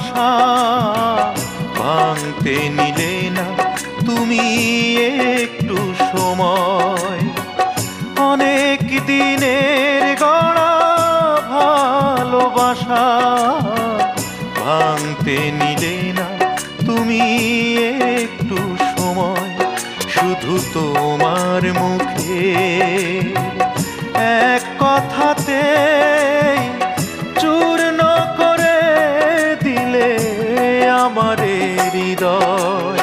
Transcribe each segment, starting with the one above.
ভালোবাসা ভাঙতে নিলে না তুমি একটু সময়। অনেক দিনের গড়া ভালোবাসা ভাঙতে নিলে না তুমি একটু সময়। শুধু তোমার মুখে এক কথাতে চূর্ণ করে দিলে আমার হৃদয়।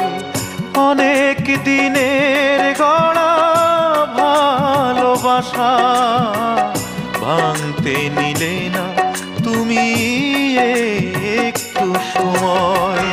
অনেক দিনের গড়া ভালোবাসা ভাঙতে নিলে না তুমি একটু সময়।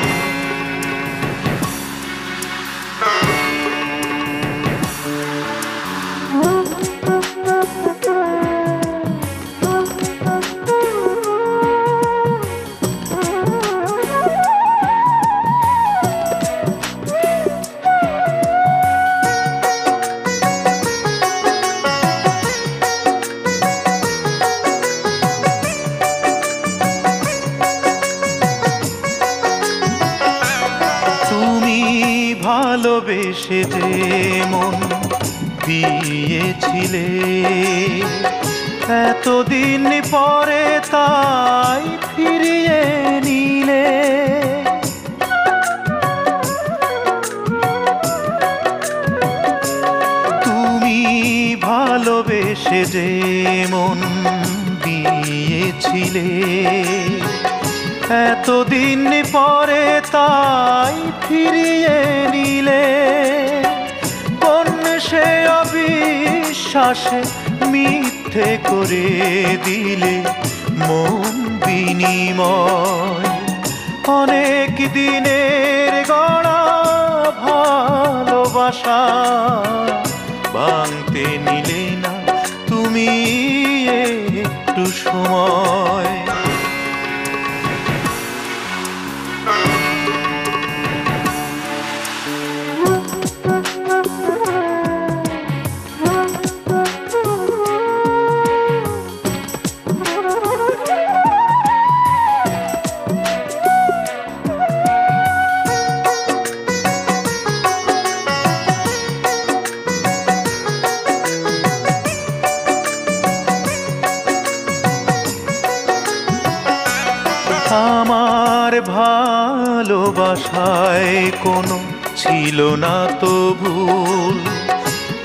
ভালোবেসে যে মন দিয়েছিলে এতদিন পরে তাই ফিরিয়ে নিলে। তুমি ভালোবেসে যে মন দিয়েছিলে এতদিন পরে তাই ফিরিয়ে নিলে। কোন সে অবিশ্বাসে মিথ্যে করে দিলে মন বিনিময়। অনেক দিনের গড়া ভালোবাসা ভাঙতে নিলে না তুমি একটু সময়। আমার ভালোবাসায় কোনো ছিল না তো ভুল,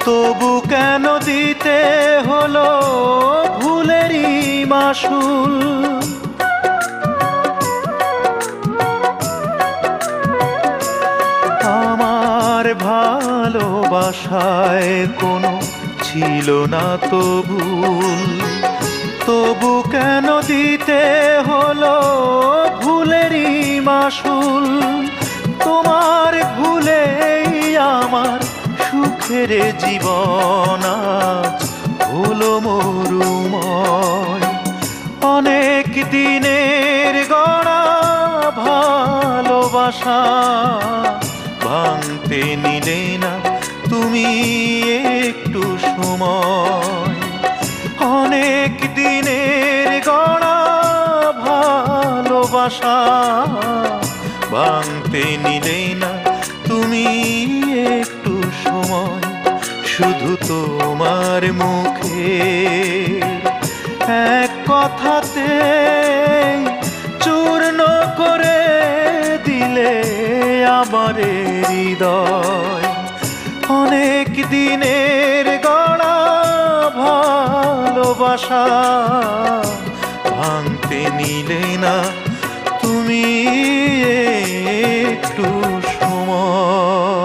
তবু কেন দিতে হলো ভুলেরই মাসুল। আমার ভালোবাসায় কোনো ছিল না তো ভুল, তবু কেন দিতে হলো ভুলেরই মাসুল। তোমার ভুলেই আমার সুখের জীবন আজ হলো মরুময়। অনেক দিনের গড়া ভালোবাসা ভাঙতে নিলে না তুমি একটু সময়। অনেক দিনের গড়া ভালোবাসা ভাঙতে নিলে না তুমি একটু সময়। শুধু তোমার মুখে এক কথাতে চূর্ণ করে দিলে আমার হৃদয়। অনেক দিনের গড়া ভালোবাসা ভাঙতে নিলে না তুমি একটু সময়।